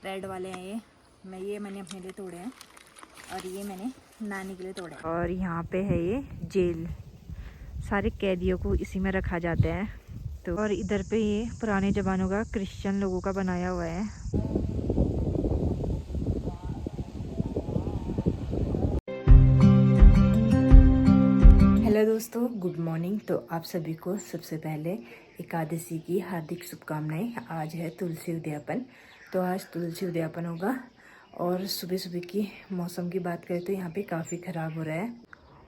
Red वाले हैं ये मैंने अपने लिए तोड़े हैं और ये मैंने नानी के लिए तोड़े हैं। और यहाँ पे है ये जेल, सारे कैदियों को इसी में रखा जाता है। तो और इधर पे ये पुराने ज़मानों का क्रिश्चियन लोगों का बनाया हुआ है। हेलो दोस्तों, गुड मॉर्निंग। तो आप सभी को सबसे पहले एकादशी की हार्दिक शुभकामनाएं। आज है तुलसी उद्यापन, तो आज तुलसी उद्यापन होगा। और सुबह सुबह की मौसम की बात करें तो यहाँ पे काफ़ी ख़राब हो रहा है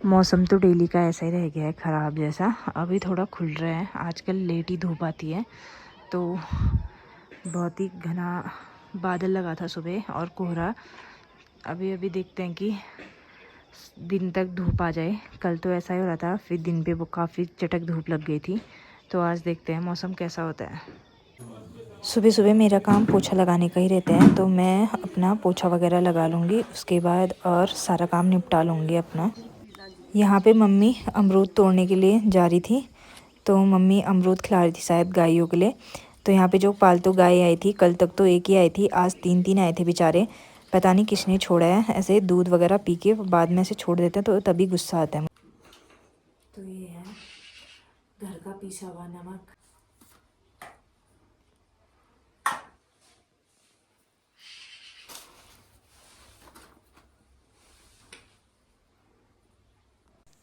मौसम। तो डेली का ऐसा ही रह गया है ख़राब जैसा। अभी थोड़ा खुल रहा है, आजकल लेट ही धूप आती है। तो बहुत ही घना बादल लगा था सुबह और कोहरा। अभी अभी देखते हैं कि दिन तक धूप आ जाए। कल तो ऐसा ही हो रहा था, फिर दिन पे वो काफ़ी चटक धूप लग गई थी। तो आज देखते हैं मौसम कैसा होता है। सुबह सुबह मेरा काम पोछा लगाने का ही रहता है, तो मैं अपना पोछा वगैरह लगा लूँगी उसके बाद और सारा काम निपटा लूँगी अपना। यहाँ पे मम्मी अमरूद तोड़ने के लिए जा रही थी, तो मम्मी अमरूद खिला रही थी शायद गायों के लिए। तो यहाँ पे जो पालतू गाय आई थी, कल तक तो एक ही आई थी, आज तीन तीन आए थे बेचारे। पता नहीं किसने छोड़ा है, ऐसे दूध वगैरह पी के बाद में ऐसे छोड़ देते हैं, तो तभी गुस्सा आता है। तो ये है घर का पिसा हुआ नमक।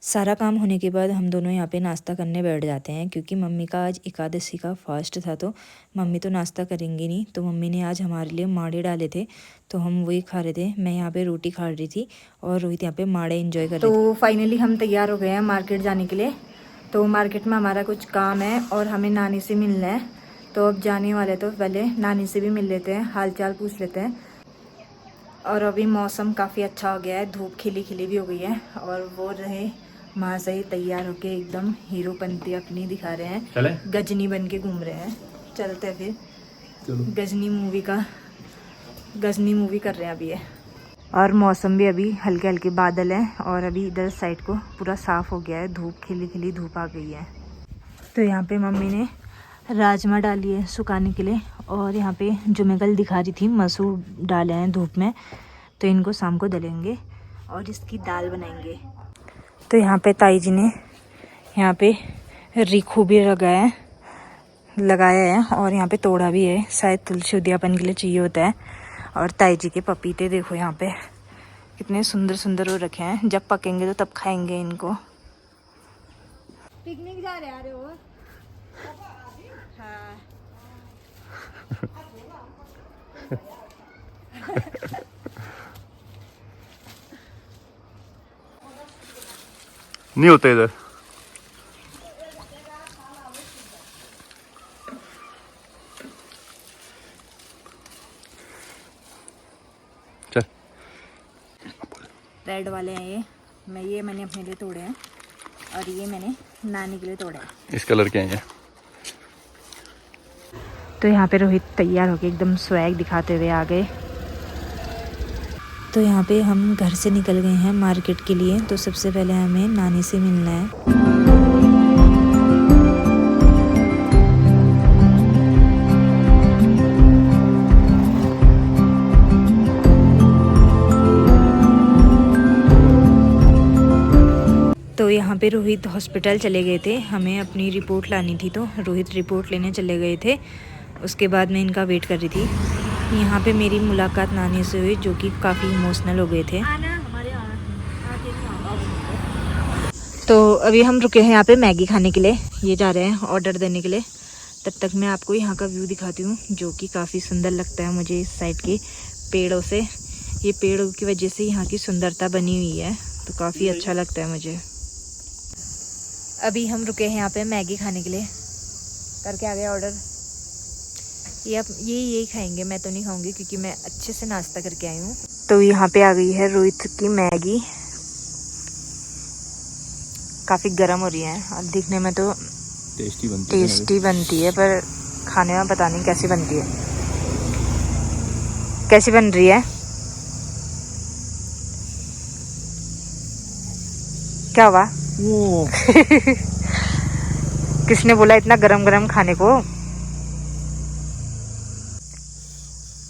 सारा काम होने के बाद हम दोनों यहाँ पे नाश्ता करने बैठ जाते हैं, क्योंकि मम्मी का आज एकादशी का फास्ट था। तो मम्मी तो नाश्ता करेंगी नहीं, तो मम्मी ने आज हमारे लिए माड़े डाले थे, तो हम वही खा रहे थे। मैं यहाँ पे रोटी खा रही थी और रोहित यहाँ पे माड़े एंजॉय कर रहे थे। तो फाइनली हम तैयार हो गए हैं मार्केट जाने के लिए। तो मार्केट में हमारा कुछ काम है और हमें नानी से मिलना है। तो अब जाने वाले, तो पहले नानी से भी मिल लेते हैं, हाल चाल पूछ लेते हैं। और अभी मौसम काफ़ी अच्छा हो गया है, धूप खिली खिली भी हो गई है। और वो रहे वहाँ से ही तैयार होके एकदम हीरोपंती अपनी दिखा रहे हैं। चले? गजनी बन के घूम रहे हैं। चलते हैं फिर। चलो। गजनी मूवी कर रहे हैं अभी ये। और मौसम भी अभी हल्के हल्के बादल हैं और अभी इधर साइड को पूरा साफ़ हो गया है, धूप खिली खिली धूप आ गई है। तो यहाँ पे मम्मी ने राजमा डाली है सुखाने के लिए, और यहाँ पे जो मैं कल दिखा रही थी मसूर डाले हैं धूप में, तो इनको शाम को दलेंगे और इसकी दाल बनाएंगे। तो यहाँ पे ताई जी ने यहाँ पे रीखू भी लगाया है और यहाँ पे तोड़ा भी है, शायद तुलसी उद्यापन के लिए चाहिए होता है। और ताई जी के पपीते देखो यहाँ पे कितने सुंदर सुंदर हो रखे हैं, जब पकेंगे तो तब खाएंगे इनको। पिकनिक जा रहे हैं वो। हाँ। नहीं होते इधर। चल। रेड वाले हैं ये मैंने अपने लिए तोड़े हैं और ये मैंने नानी के लिए तोड़े हैं। इस कलर के हैं ये। तो यहाँ पे रोहित तैयार होके एकदम स्वैग दिखाते हुए आ गए। तो यहाँ पे हम घर से निकल गए हैं मार्केट के लिए। तो सबसे पहले हमें नानी से मिलना है। तो यहाँ पे रोहित हॉस्पिटल चले गए थे, हमें अपनी रिपोर्ट लानी थी, तो रोहित रिपोर्ट लेने चले गए थे। उसके बाद मैं इनका वेट कर रही थी। यहाँ पे मेरी मुलाकात नानी से हुई, जो कि काफ़ी इमोशनल हो गए थे। तो अभी हम रुके हैं यहाँ पे मैगी खाने के लिए, ये जा रहे हैं ऑर्डर देने के लिए। तब तक मैं आपको यहाँ का व्यू दिखाती हूँ, जो कि काफ़ी सुंदर लगता है मुझे इस साइड के पेड़ों से। ये पेड़ों की वजह से यहाँ की सुंदरता बनी हुई है, तो काफ़ी अच्छा लगता है मुझे। अभी हम रुके हैं यहाँ पे मैगी खाने के लिए, करके आ गया ऑर्डर। यही खाएंगे, मैं तो नहीं खाऊंगी क्योंकि मैं अच्छे से नाश्ता करके आई हूँ। तो यहाँ पे आ गई है रोहित की मैगी, काफ़ी गर्म हो रही है और दिखने में तो टेस्टी बनती है, पर खाने में पता नहीं कैसी बनती है। कैसी बन रही है? क्या हुआ? किसने बोला इतना गरम गरम खाने को?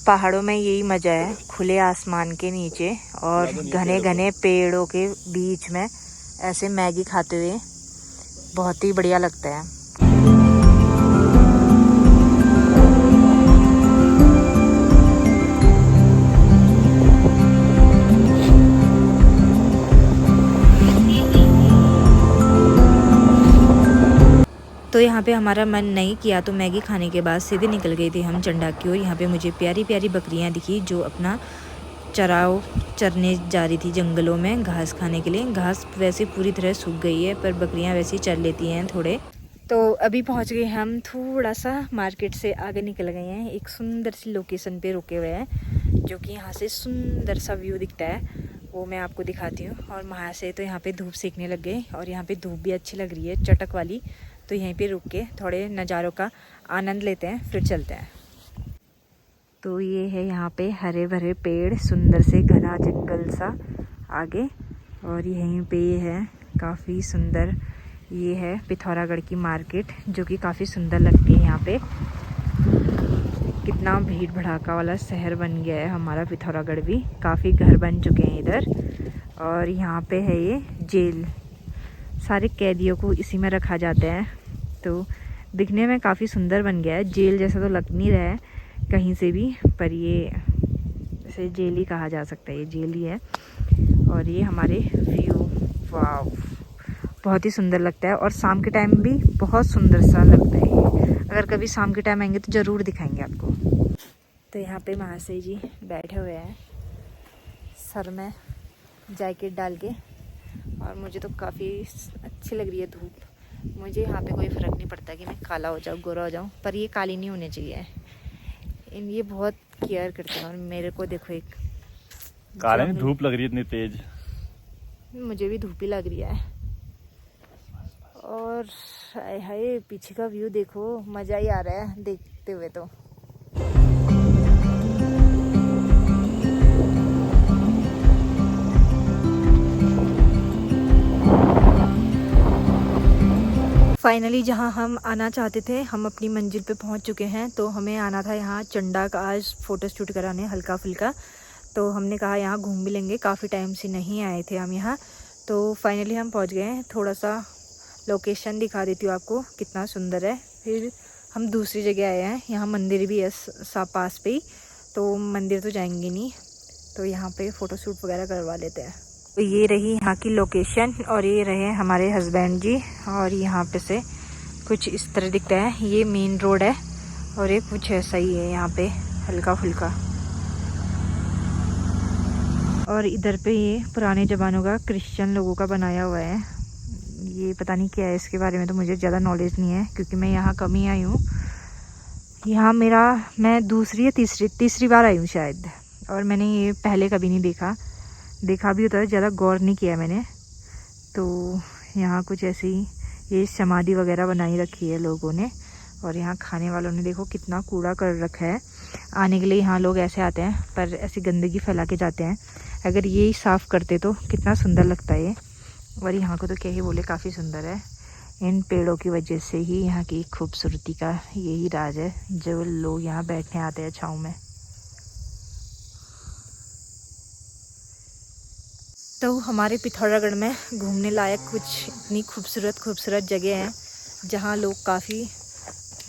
पहाड़ों में यही मज़ा है, खुले आसमान के नीचे और घने घने पेड़ों के बीच में ऐसे मैगी खाते हुए बहुत ही बढ़िया लगता है। तो यहाँ पे हमारा मन नहीं किया तो मैगी खाने के बाद सीधे निकल गए थे हम चंडा की ओर। यहाँ पे मुझे प्यारी प्यारी बकरियाँ दिखी जो अपना चरने जा रही थी जंगलों में घास खाने के लिए। घास वैसे पूरी तरह सूख गई है पर बकरियाँ वैसे चर लेती हैं थोड़े। तो अभी पहुँच गए हम, थोड़ा सा मार्केट से आगे निकल गए हैं, एक सुंदर सी लोकेशन पे रुके हुए हैं जो कि यहाँ से सुंदर सा व्यू दिखता है, वो मैं आपको दिखाती हूँ। और वहाँ से तो यहाँ पे धूप सेकने लग गए और यहाँ पे धूप भी अच्छी लग रही है चटक वाली। तो यहीं पे रुक के थोड़े नज़ारों का आनंद लेते हैं फिर चलते हैं। तो ये है यहाँ पे हरे भरे पेड़, सुंदर से घना जंगल सा आगे। और यहीं पे ये है काफ़ी सुंदर, ये है पिथौरागढ़ की मार्केट जो कि काफ़ी सुंदर लगती है। यहाँ पे कितना भीड़ भड़ाका वाला शहर बन गया है हमारा पिथौरागढ़ भी, काफ़ी घर बन चुके हैं इधर। और यहाँ पे है ये जेल, सारे कैदियों को इसी में रखा जाता है। तो दिखने में काफ़ी सुंदर बन गया है, जेल जैसा तो लग नहीं रहा है कहीं से भी, पर ये इसे जेल ही कहा जा सकता है, ये जेल ही है। और ये हमारे व्यू, वाह बहुत ही सुंदर लगता है और शाम के टाइम भी बहुत सुंदर सा लगता है ये। अगर कभी शाम के टाइम आएंगे तो ज़रूर दिखाएंगे आपको। तो यहाँ पे महाशय जी बैठे हुए हैं सर में जैकेट डाल के, और मुझे तो काफ़ी अच्छी लग रही है धूप। मुझे यहाँ पे कोई फ़र्क नहीं पड़ता कि मैं काला हो जाऊँ गोरा हो जाऊँ, पर ये काली नहीं होनी चाहिए। ये बहुत केयर करते हैं। और मेरे को देखो एक काले में धूप लग रही है इतनी तेज, मुझे भी धूप ही लग रही है। और हाय पीछे का व्यू देखो, मज़ा ही आ रहा है देखते हुए। तो फाइनली जहाँ हम आना चाहते थे हम अपनी मंजिल पे पहुँच चुके हैं। तो हमें आना था यहाँ चंडा का आज फ़ोटो शूट कराने हल्का फुल्का। तो हमने कहा यहाँ घूम भी लेंगे, काफ़ी टाइम से नहीं आए थे हम यहाँ। तो फाइनली हम पहुँच गए हैं। थोड़ा सा लोकेशन दिखा देती हूँ आपको कितना सुंदर है। फिर हम दूसरी जगह आए हैं, यहाँ मंदिर भी है पास पे ही, तो मंदिर तो जाएंगे नहीं, तो यहाँ पे फ़ोटो शूट वगैरह करवा लेते हैं। तो ये रही यहाँ की लोकेशन और ये रहे हमारे हस्बैंड जी। और यहाँ पे से कुछ इस तरह दिखता है, ये मेन रोड है और ये कुछ ऐसा ही है यहाँ पे हल्का फुल्का। और इधर पे ये पुराने ज़मानों का क्रिश्चियन लोगों का बनाया हुआ है, ये पता नहीं क्या है, इसके बारे में तो मुझे ज़्यादा नॉलेज नहीं है क्योंकि मैं यहाँ कम ही आई हूँ। यहाँ मैं दूसरी या तीसरी बार आई हूँ शायद, और मैंने ये पहले कभी नहीं देखा भी होता है, ज़्यादा गौर नहीं किया मैंने। तो यहाँ कुछ ऐसी ये समाधि वगैरह बनाई रखी है लोगों ने। और यहाँ खाने वालों ने देखो कितना कूड़ा कर रखा है। आने के लिए यहाँ लोग ऐसे आते हैं पर ऐसी गंदगी फैला के जाते हैं। अगर ये साफ़ करते तो कितना सुंदर लगता है ये। और यहाँ को तो क्या ही बोले, काफ़ी सुंदर है। इन पेड़ों की वजह से ही यहाँ की खूबसूरती का यही राज है, जो लोग यहाँ बैठने आते हैं छाँव में। तो हमारे पिथौरागढ़ में घूमने लायक कुछ इतनी खूबसूरत जगह हैं जहाँ लोग काफ़ी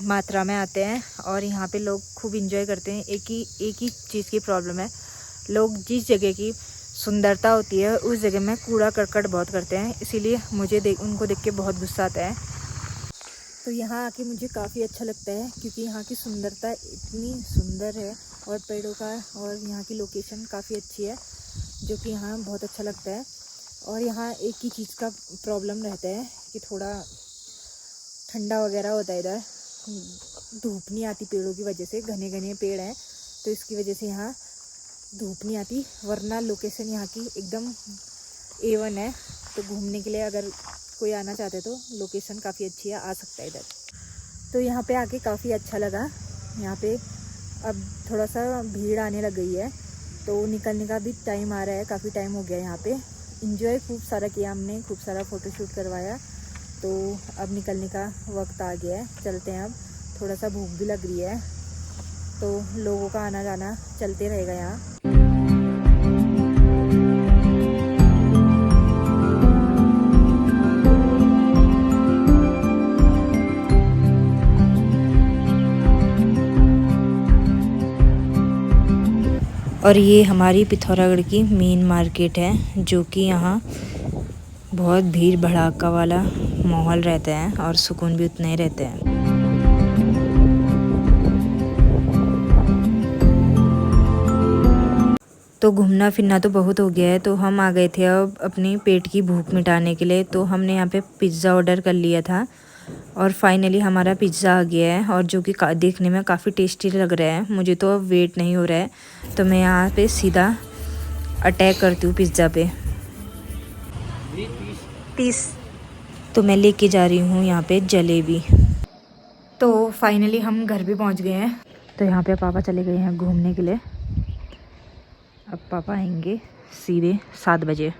मात्रा में आते हैं और यहाँ पे लोग खूब एंजॉय करते हैं। एक ही चीज़ की प्रॉब्लम है, लोग जिस जगह की सुंदरता होती है उस जगह में कूड़ा करकट बहुत करते हैं, इसीलिए मुझे उनको देख के बहुत गुस्सा आता है। तो यहाँ आके मुझे काफ़ी अच्छा लगता है क्योंकि यहाँ की सुंदरता इतनी सुंदर है और पेड़ों का, और यहाँ की लोकेशन काफ़ी अच्छी है जो कि यहाँ बहुत अच्छा लगता है। और यहाँ एक ही चीज़ का प्रॉब्लम रहता है कि थोड़ा ठंडा वगैरह होता है, इधर धूप नहीं आती पेड़ों की वजह से, घने घने पेड़ हैं तो इसकी वजह से यहाँ धूप नहीं आती, वरना लोकेशन यहाँ की एकदम A1 है। तो घूमने के लिए अगर कोई आना चाहते है तो लोकेशन काफ़ी अच्छी है, आ सकता है इधर। तो यहाँ पे आके काफ़ी अच्छा लगा। यहाँ पे अब थोड़ा सा भीड़ आने लग गई है तो निकलने का भी टाइम आ रहा है, काफ़ी टाइम हो गया। यहाँ पे इंजॉय खूब सारा किया हमने, खूब सारा फ़ोटोशूट करवाया। तो अब निकलने का वक्त आ गया है, चलते हैं। अब थोड़ा सा भूख भी लग रही है तो लोगों का आना जाना चलते रहेगा यहाँ। और ये हमारी पिथौरागढ़ की मेन मार्केट है, जो कि यहाँ बहुत भीड़ भड़ाका वाला माहौल रहता है और सुकून भी उतना ही रहता है। तो घूमना फिरना तो बहुत हो गया है, तो हम आ गए थे अब अपने पेट की भूख मिटाने के लिए। तो हमने यहाँ पे पिज़्ज़ा ऑर्डर कर लिया था और फाइनली हमारा पिज़्ज़ा आ गया है, और जो कि देखने में काफ़ी टेस्टी लग रहा है। मुझे तो अब वेट नहीं हो रहा है, तो मैं यहाँ पे सीधा अटैक करती हूँ पिज़्ज़ा पे। 30। तो मैं लेके जा रही हूँ यहाँ पे जलेबी। तो फाइनली हम घर भी पहुँच गए हैं। तो यहाँ पे पापा चले गए हैं घूमने के लिए। अब पापा आएंगे सीधे 7 बजे।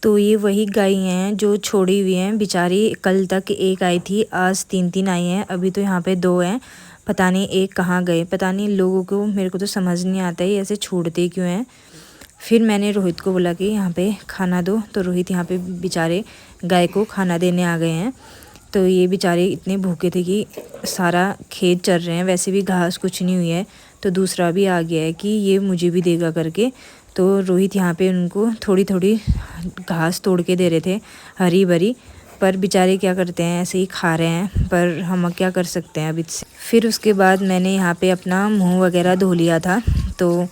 तो ये वही गाय हैं जो छोड़ी हुई हैं बेचारी। कल तक एक आई थी, आज 3 आई हैं। अभी तो यहाँ पे 2 हैं, पता नहीं एक कहाँ गए। पता नहीं लोगों को, मेरे को तो समझ नहीं आता है ये ऐसे छोड़ते क्यों हैं। फिर मैंने रोहित को बोला कि यहाँ पे खाना दो, तो रोहित यहाँ पे बेचारे गाय को खाना देने आ गए हैं। तो ये बेचारे इतने भूखे थे कि सारा खेत चर रहे हैं, वैसे भी घास कुछ नहीं हुई है। तो दूसरा भी आ गया है कि ये मुझे भी देगा करके। तो रोहित यहाँ पे उनको थोड़ी थोड़ी घास तोड़ के दे रहे थे, हरी भरी। पर बेचारे क्या करते हैं, ऐसे ही खा रहे हैं, पर हम क्या कर सकते हैं अभी से। फिर उसके बाद मैंने यहाँ पे अपना मुंह वगैरह धो लिया था, तो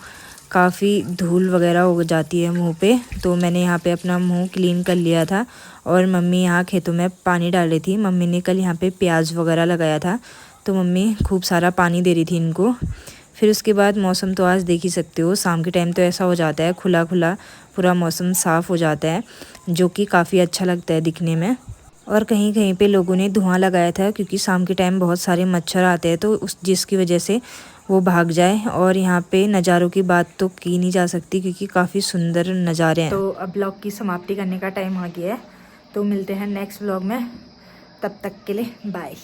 काफ़ी धूल वगैरह हो जाती है मुंह पे। तो मैंने यहाँ पे अपना मुंह क्लीन कर लिया था। और मम्मी यहाँ खेतों में पानी डाल रही थी। मम्मी ने कल यहाँ पे प्याज वगैरह लगाया था, तो मम्मी खूब सारा पानी दे रही थी इनको। फिर उसके बाद मौसम तो आज देख ही सकते हो, शाम के टाइम तो ऐसा हो जाता है, खुला खुला पूरा मौसम साफ़ हो जाता है, जो कि काफ़ी अच्छा लगता है दिखने में। और कहीं कहीं पे लोगों ने धुआं लगाया था, क्योंकि शाम के टाइम बहुत सारे मच्छर आते हैं, तो जिसकी वजह से वो भाग जाए। और यहाँ पे नज़ारों की बात तो की नहीं जा सकती, क्योंकि काफ़ी सुंदर नज़ारे हैं। तो अब ब्लॉग की समाप्ति करने का टाइम आ गया है, तो मिलते हैं नेक्स्ट ब्लॉग में। तब तक के लिए बाय।